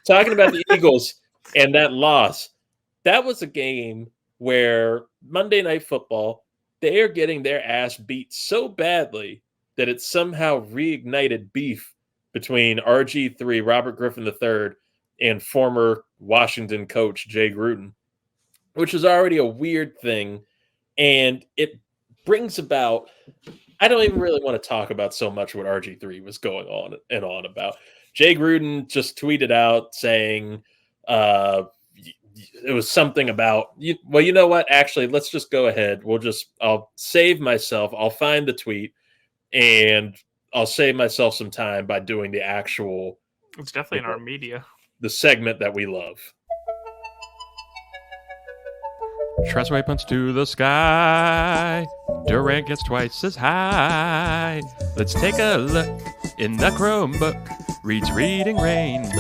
talking about the Eagles and that loss, that was a game where Monday Night Football, they are getting their ass beat so badly that it somehow reignited beef between RG3, Robert Griffin III, and former Washington coach Jay Gruden, which is already a weird thing. And it brings about, I don't even really want to talk about so much what RG3 was going on and on about. Jay Gruden just tweeted out saying it was something about, well, you know what? Actually, let's just go ahead. I'll save myself. I'll find the tweet and I'll save myself some time by doing the actual. It's definitely in our media. The segment that we love. Tressway punts to the sky. Durant gets twice as high. Let's take a look in the Chromebook. Reads Reading Rainbow.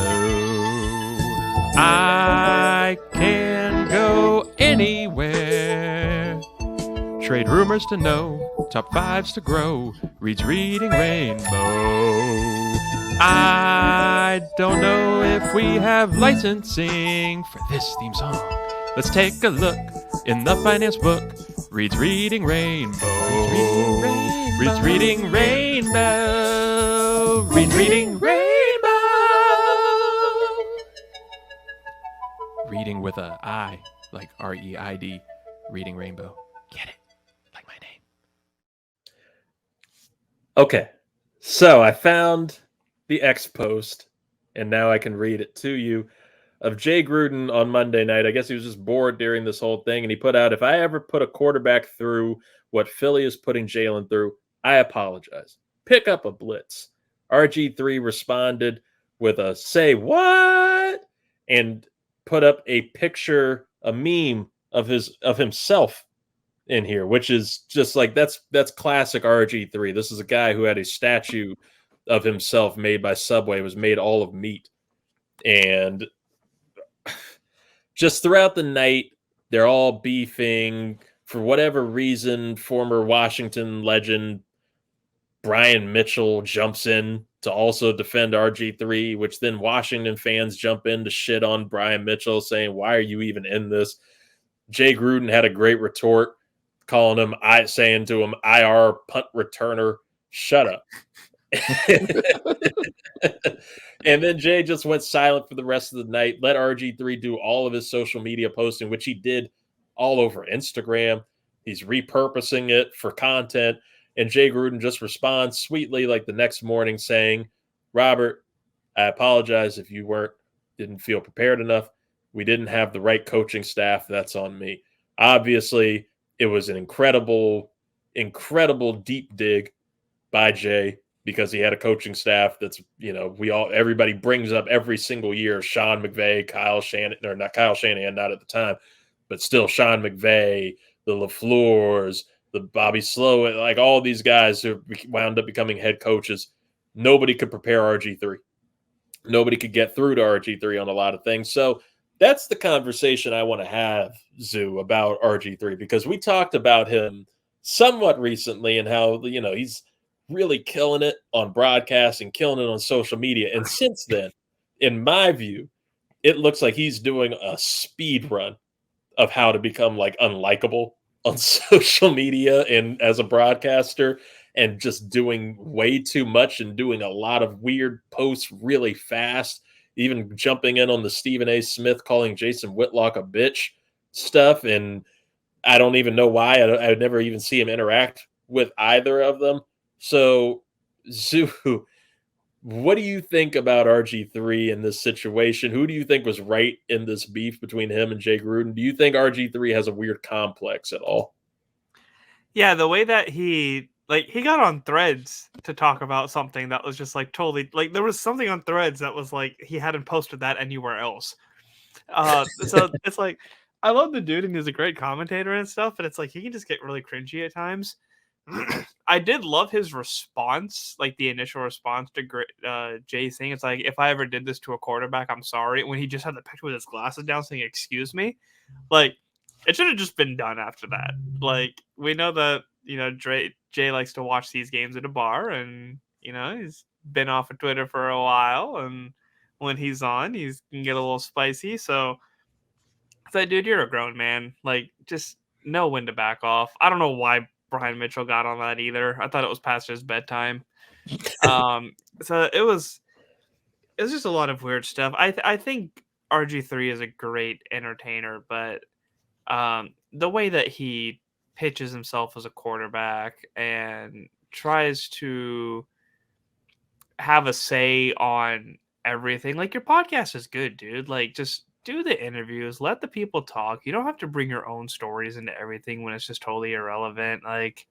I can go anywhere. Trade rumors to know. Top fives to grow. Reads Reading Rainbow. I don't know if we have licensing for this theme song. Let's take a look in the finance book. Reads Reading Rainbow. Reads Reading Rainbow. Reads Reading Rainbow. Reading with a I, like R-E-I-D. Reading Rainbow. Get it? Like my name. Okay. So I found the X post, and now I can read it to you, of Jay Gruden on Monday night. I guess he was just bored during this whole thing, and he put out, if I ever put a quarterback through what Philly is putting Jalen through, I apologize. Pick up a blitz. RG3 responded with a say what? And put up a picture, a meme of himself in here, which is just like, that's classic RG3. This is a guy who had a statue of himself made by Subway. It was made all of meat. And just throughout the night, they're all beefing. For whatever reason, former Washington legend Brian Mitchell jumps in to also defend RG3, which then Washington fans jump in to shit on Brian Mitchell, saying, why are you even in this? Jay Gruden had a great retort, saying to him, IR punt returner, shut up. And then Jay just went silent for the rest of the night, let RG3 do all of his social media posting, which he did all over Instagram. He's repurposing it for content. And Jay Gruden just responds sweetly, like the next morning, saying, Robert, I apologize if you didn't feel prepared enough. We didn't have the right coaching staff. That's on me. Obviously, it was an incredible, incredible deep dig by Jay, because he had a coaching staff that's, everybody brings up every single year, Sean McVay, not Kyle Shanahan, not at the time, but still Sean McVay, the LaFleurs, the Bobby Slowick, like all these guys who wound up becoming head coaches. Nobody could prepare RG3. Nobody could get through to RG3 on a lot of things. So that's the conversation I want to have, Zoo, about RG3, because we talked about him somewhat recently and how, he's really killing it on broadcast and killing it on social media. And since then, in my view, it looks like he's doing a speed run of how to become like unlikable on social media and as a broadcaster, and just doing way too much and doing a lot of weird posts really fast, even jumping in on the Stephen A. Smith calling Jason Whitlock a bitch stuff. And I don't even know why. I would never even see him interact with either of them. So, Zoo, what do you think about RG3 in this situation? Who do you think was right in this beef between him and Jay Gruden? Do you think RG3 has a weird complex at all? Yeah, the way that he got on Threads to talk about something that was just like totally, like there was something on Threads that was like he hadn't posted that anywhere else. So it's like, I love the dude and he's a great commentator and stuff, but it's like he can just get really cringy at times. I did love his response, like the initial response to Jay saying, it's like, if I ever did this to a quarterback, I'm sorry. When he just had the picture with his glasses down saying, excuse me. Like, it should have just been done after that. Like, we know that, Jay likes to watch these games at a bar, and, he's been off of Twitter for a while, and when he's on. He can get a little spicy. So it's like, dude, you're a grown man. Like, just know when to back off. I don't know why Brian Mitchell got on that either. I thought it was past his bedtime. So it was just a lot of weird stuff. I think RG3 is a great entertainer, but the way that he pitches himself as a quarterback and tries to have a say on everything, like, your podcast is good, dude. Like, just do the interviews, let the people talk. You don't have to bring your own stories into everything when it's just totally irrelevant. Like,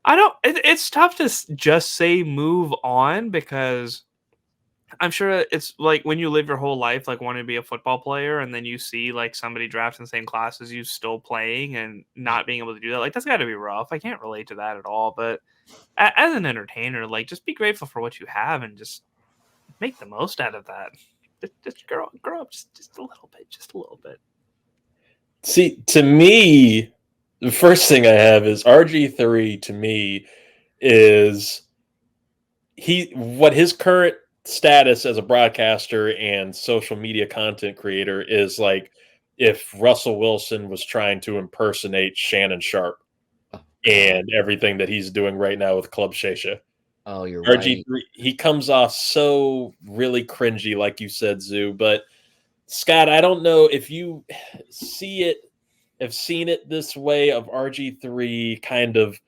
I don't. It's tough to just say move on, because I'm sure it's like when you live your whole life like wanting to be a football player, and then you see like somebody drafted in the same class as you still playing and not being able to do that. Like, that's got to be rough. I can't relate to that at all. But as an entertainer, like, just be grateful for what you have and just make the most out of that. Just grow up just a little bit, See, to me, the first thing I have is RG3. To me, is what his current status as a broadcaster and social media content creator is like if Russell Wilson was trying to impersonate Shannon Sharp and everything that he's doing right now with Club Shay. Oh, you're RG3, right. he comes off so really cringy, like you said, Zoo. But Scott, I don't know if you have seen it this way of RG3 kind of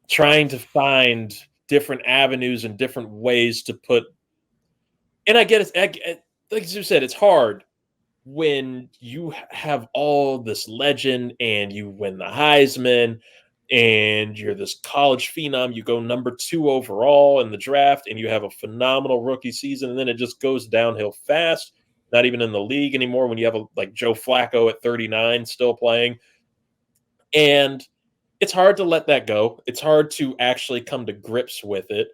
trying to find different avenues and different ways to put. And I get it. Like you said, it's hard when you have all this legend and you win the Heisman and you're this college phenom. You go number 2 overall in the draft and you have a phenomenal rookie season. And then it just goes downhill fast. Not even in the league anymore when you have like Joe Flacco at 39 still playing. And it's hard to let that go. It's hard to actually come to grips with it.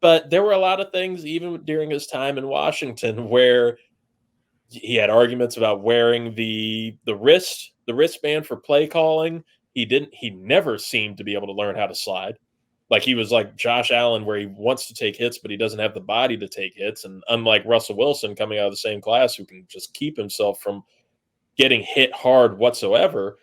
But there were a lot of things, even during his time in Washington, where he had arguments about wearing the wristband for play calling. He never seemed to be able to learn how to slide. Like, he was like Josh Allen, where he wants to take hits, but he doesn't have the body to take hits. And unlike Russell Wilson coming out of the same class, who can just keep himself from getting hit hard whatsoever,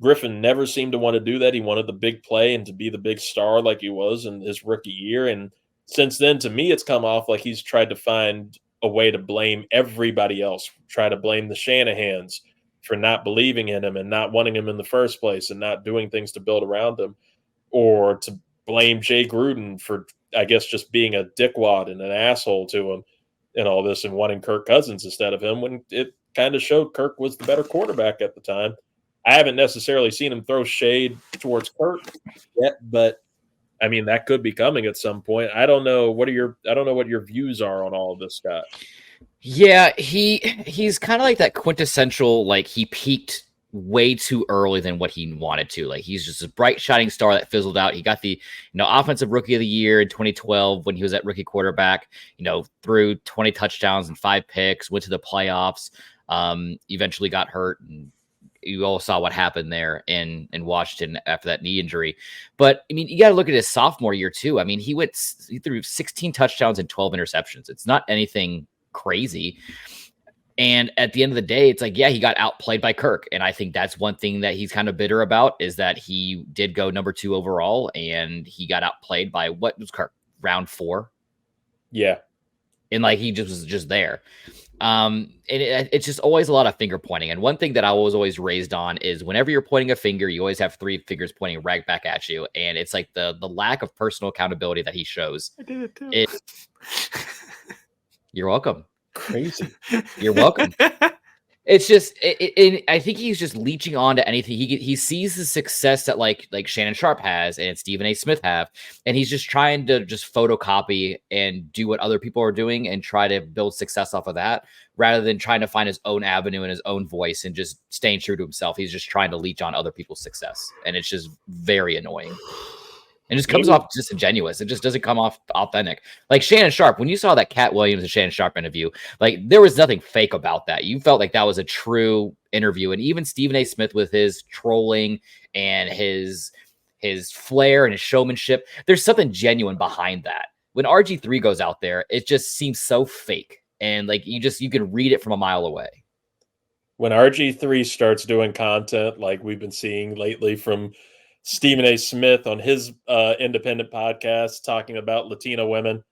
Griffin never seemed to want to do that. He wanted the big play and to be the big star like he was in his rookie year. And since then, to me, it's come off like he's tried to find a way to blame everybody else, try to blame the Shanahans for not believing in him and not wanting him in the first place and not doing things to build around him, or to blame Jay Gruden for, I guess, just being a dickwad and an asshole to him and all this and wanting Kirk Cousins instead of him, when it kind of showed Kirk was the better quarterback at the time. I haven't necessarily seen him throw shade towards Kirk yet, but I mean, that could be coming at some point. I don't know. I don't know what your views are on all of this, Scott. Yeah, he's kind of like that quintessential, like, he peaked way too early than what he wanted to. Like, he's just a bright shining star that fizzled out. He got the, offensive rookie of the year in 2012 when he was at rookie quarterback, threw 20 touchdowns and 5 picks, went to the playoffs, eventually got hurt, and you all saw what happened there in Washington after that knee injury. But I mean, you got to look at his sophomore year too. I mean, he threw 16 touchdowns and 12 interceptions. It's not anything crazy. And at the end of the day, it's like, yeah, he got outplayed by Kirk. And I think that's one thing that he's kind of bitter about, is that he did go number 2 overall and he got outplayed by, what was Kirk, round 4? Yeah. And like, he just was just there. And it's just always a lot of finger pointing. And one thing that I was always raised on is whenever you're pointing a finger, you always have 3 fingers pointing right back at you. And it's like the lack of personal accountability that he shows. I did it too. You're welcome. Crazy. You're welcome. It's just, I think he's just leeching on to anything. He sees the success that like Shannon Sharp has and Stephen A. Smith have, and he's just trying to just photocopy and do what other people are doing and try to build success off of that, rather than trying to find his own avenue and his own voice and just staying true to himself. He's just trying to leech on other people's success, and it's just very annoying. It just comes off disingenuous. It just doesn't come off authentic. Like Shannon Sharp, when you saw that Cat Williams and Shannon Sharp interview, like, there was nothing fake about that. You felt like that was a true interview. And even Stephen A. Smith with his trolling and his flair and his showmanship, there's something genuine behind that. When RG3 goes out there, it just seems so fake. and like you can read it from a mile away. When RG3 starts doing content like we've been seeing lately from Stephen A. Smith on his independent podcast talking about Latina women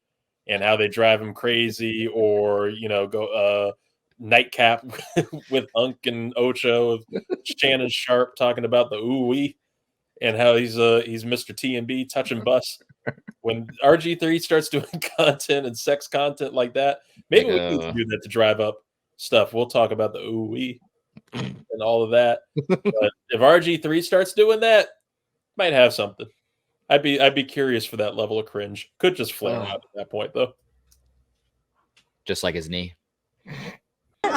and how they drive him crazy, or go nightcap with Unk and Ocho, Shannon Sharp talking about the ooh-wee and how he's Mr. T&B touching bus. When RG3 starts doing content and sex content like that, maybe we need to do that to drive up stuff. We'll talk about the ooh-wee and all of that. But if RG3 starts doing that, might have something. I'd be curious for that level of cringe. Could just flare out at that point, though. Just like his knee. Is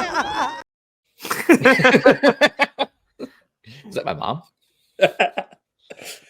that my mom?